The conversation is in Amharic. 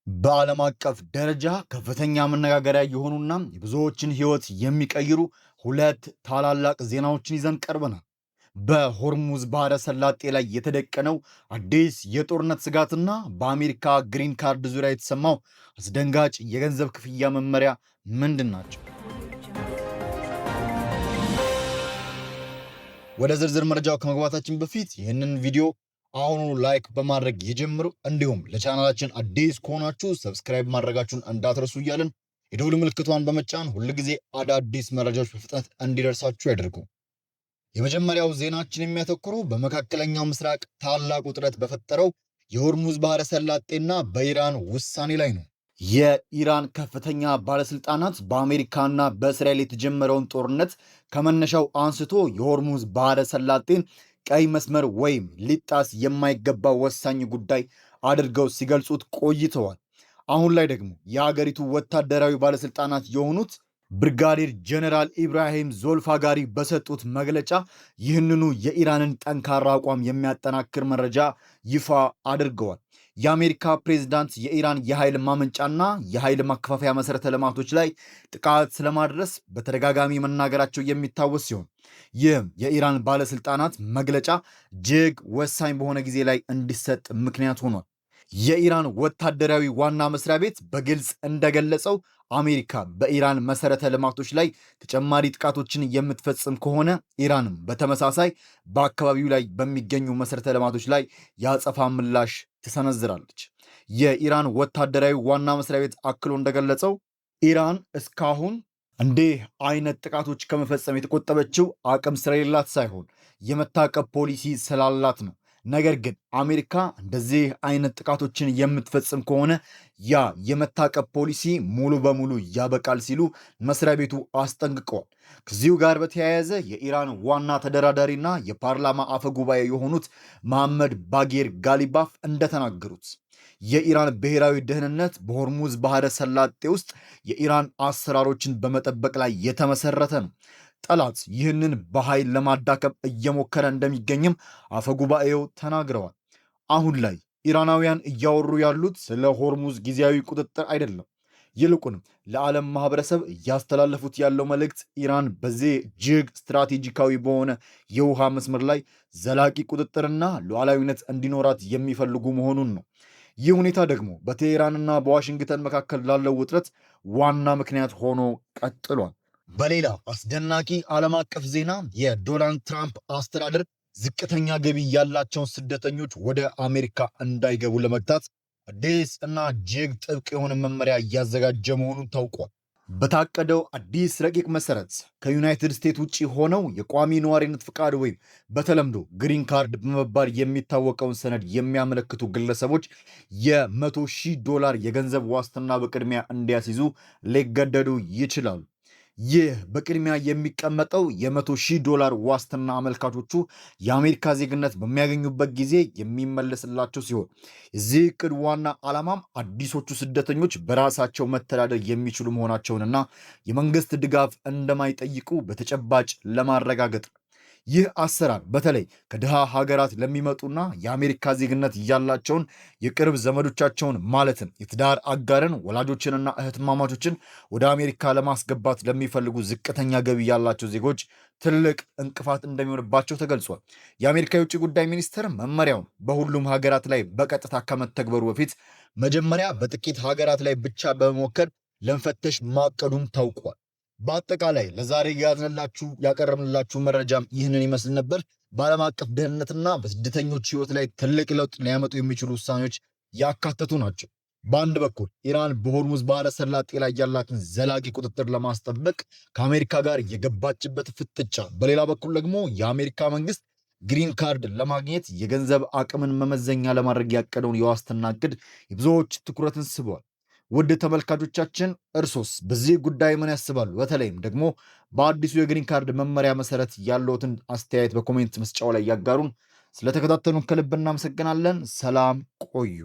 በዓለም አቀፍ ደረጃ ከፍተኛ መነጋገሪያ የሆኑና የብዙዎችን ሕይወት የሚቀይሩ ሁለት ታላላቅ ዜናዎችን ይዘን ቀርበናል። በሆርሙዝ ባህረ ሰላጤ ላይ የተደቀነው አዲስ የጦርነት ስጋትና በአሜሪካ ግሪን ካርድ ዙሪያ የተሰማው አስደንጋጭ የገንዘብ ክፍያ መመሪያ ምንድን ናቸው? ወደ ዝርዝር መረጃው ከመግባታችን በፊት ይህንን ቪዲዮ አሁኑ ላይክ በማድረግ ይጀምሩ። እንዲሁም ለቻናላችን አዲስ ከሆናችሁ ሰብስክራይብ ማድረጋችሁን እንዳትረሱ እያልን የደውል ምልክቷን በመጫን ሁልጊዜ አዳዲስ መረጃዎች በፍጥነት እንዲደርሳችሁ ያደርጉ። የመጀመሪያው ዜናችን የሚያተኩረው በመካከለኛው ምስራቅ ታላቅ ውጥረት በፈጠረው የሆርሙዝ ባህረ ሰላጤና በኢራን ውሳኔ ላይ ነው። የኢራን ከፍተኛ ባለስልጣናት በአሜሪካና በእስራኤል የተጀመረውን ጦርነት ከመነሻው አንስቶ የሆርሙዝ ባህረ ሰላጤን ቀይ መስመር ወይም ሊጣስ የማይገባ ወሳኝ ጉዳይ አድርገው ሲገልጹት ቆይተዋል። አሁን ላይ ደግሞ የሀገሪቱ ወታደራዊ ባለስልጣናት የሆኑት ብርጋዴር ጀነራል ኢብራሂም ዞልፋጋሪ በሰጡት መግለጫ ይህንኑ የኢራንን ጠንካራ አቋም የሚያጠናክር መረጃ ይፋ አድርገዋል። የአሜሪካ ፕሬዝዳንት የኢራን የኃይል ማመንጫና የኃይል ማከፋፈያ መሰረተ ልማቶች ላይ ጥቃት ስለማድረስ በተደጋጋሚ መናገራቸው የሚታወስ ሲሆን ይህም የኢራን ባለስልጣናት መግለጫ እጅግ ወሳኝ በሆነ ጊዜ ላይ እንዲሰጥ ምክንያት ሆኗል። የኢራን ወታደራዊ ዋና መስሪያ ቤት በግልጽ እንደገለጸው አሜሪካ በኢራን መሰረተ ልማቶች ላይ ተጨማሪ ጥቃቶችን የምትፈጽም ከሆነ ኢራንም በተመሳሳይ በአካባቢው ላይ በሚገኙ መሰረተ ልማቶች ላይ የአጸፋ ምላሽ ትሰነዝራለች። የኢራን ወታደራዊ ዋና መስሪያ ቤት አክሎ እንደገለጸው ኢራን እስካሁን እንዲህ አይነት ጥቃቶች ከመፈጸም የተቆጠበችው አቅም ስለሌላት ሳይሆን የመታቀብ ፖሊሲ ስላላት ነው። ነገር ግን አሜሪካ እንደዚህ አይነት ጥቃቶችን የምትፈጽም ከሆነ ያ የመታቀብ ፖሊሲ ሙሉ በሙሉ ያበቃል ሲሉ መስሪያ ቤቱ አስጠንቅቀዋል። ከዚሁ ጋር በተያያዘ የኢራን ዋና ተደራዳሪና የፓርላማ አፈ ጉባኤ የሆኑት መሐመድ ባጌር ጋሊባፍ እንደተናገሩት የኢራን ብሔራዊ ደህንነት በሆርሙዝ ባህረ ሰላጤ ውስጥ የኢራን አሰራሮችን በመጠበቅ ላይ የተመሰረተ ነው። ጠላት ይህንን በኃይል ለማዳከም እየሞከረ እንደሚገኝም አፈጉባኤው ተናግረዋል። አሁን ላይ ኢራናውያን እያወሩ ያሉት ስለ ሆርሙዝ ጊዜያዊ ቁጥጥር አይደለም። ይልቁንም ለዓለም ማህበረሰብ እያስተላለፉት ያለው መልእክት ኢራን በዚህ እጅግ ስትራቴጂካዊ በሆነ የውሃ መስመር ላይ ዘላቂ ቁጥጥርና ሉዓላዊነት እንዲኖራት የሚፈልጉ መሆኑን ነው። ይህ ሁኔታ ደግሞ በቴሄራንና በዋሽንግተን መካከል ላለው ውጥረት ዋና ምክንያት ሆኖ ቀጥሏል። በሌላ አስደናቂ ዓለም አቀፍ ዜና የዶናልድ ትራምፕ አስተዳደር ዝቅተኛ ገቢ ያላቸውን ስደተኞች ወደ አሜሪካ እንዳይገቡ ለመግታት አዲስ እና እጅግ ጥብቅ የሆነ መመሪያ እያዘጋጀ መሆኑን ታውቋል። በታቀደው አዲስ ረቂቅ መሰረት ከዩናይትድ ስቴትስ ውጭ ሆነው የቋሚ ነዋሪነት ፍቃድ ወይም በተለምዶ ግሪን ካርድ በመባል የሚታወቀውን ሰነድ የሚያመለክቱ ግለሰቦች $100,000 የገንዘብ ዋስትና በቅድሚያ እንዲያስይዙ ሊገደዱ ይችላሉ። ይህ በቅድሚያ የሚቀመጠው $100,000 ዋስትና አመልካቾቹ የአሜሪካ ዜግነት በሚያገኙበት ጊዜ የሚመለስላቸው ሲሆን የዚህ ዕቅድ ዋና ዓላማም አዲሶቹ ስደተኞች በራሳቸው መተዳደር የሚችሉ መሆናቸውንና የመንግስት ድጋፍ እንደማይጠይቁ በተጨባጭ ለማረጋገጥ ነው። ይህ አሰራር በተለይ ከድሃ ሀገራት ለሚመጡና የአሜሪካ ዜግነት ያላቸውን የቅርብ ዘመዶቻቸውን ማለትም የትዳር አጋርን፣ ወላጆችንና እህትማማቾችን ወደ አሜሪካ ለማስገባት ለሚፈልጉ ዝቅተኛ ገቢ ያላቸው ዜጎች ትልቅ እንቅፋት እንደሚሆንባቸው ተገልጿል። የአሜሪካ የውጭ ጉዳይ ሚኒስቴር መመሪያውን በሁሉም ሀገራት ላይ በቀጥታ ከመተግበሩ በፊት መጀመሪያ በጥቂት ሀገራት ላይ ብቻ በመሞከር ለመፈተሽ ማቀዱም ታውቋል። በአጠቃላይ ለዛሬ ያቀረብንላችሁ መረጃም ይህንን ይመስል ነበር። በዓለም አቀፍ ደህንነትና በስደተኞች ሕይወት ላይ ትልቅ ለውጥ ሊያመጡ የሚችሉ ውሳኔዎች ያካተቱ ናቸው። በአንድ በኩል ኢራን በሆርሙዝ ባህረ ሰላጤ ላይ ያላትን ዘላቂ ቁጥጥር ለማስጠበቅ ከአሜሪካ ጋር የገባችበት ፍጥጫ፣ በሌላ በኩል ደግሞ የአሜሪካ መንግስት ግሪን ካርድ ለማግኘት የገንዘብ አቅምን መመዘኛ ለማድረግ ያቀደውን የዋስትና እቅድ የብዙዎች ትኩረትን ስበዋል። ውድ ተመልካቾቻችን እርሶስ በዚህ ጉዳይ ምን ያስባሉ? በተለይም ደግሞ በአዲሱ የግሪን ካርድ መመሪያ መሰረት ያለዎትን አስተያየት በኮሜንት መስጫው ላይ ያጋሩን። ስለተከታተሉን ከልብ እናመሰግናለን። ሰላም ቆዩ።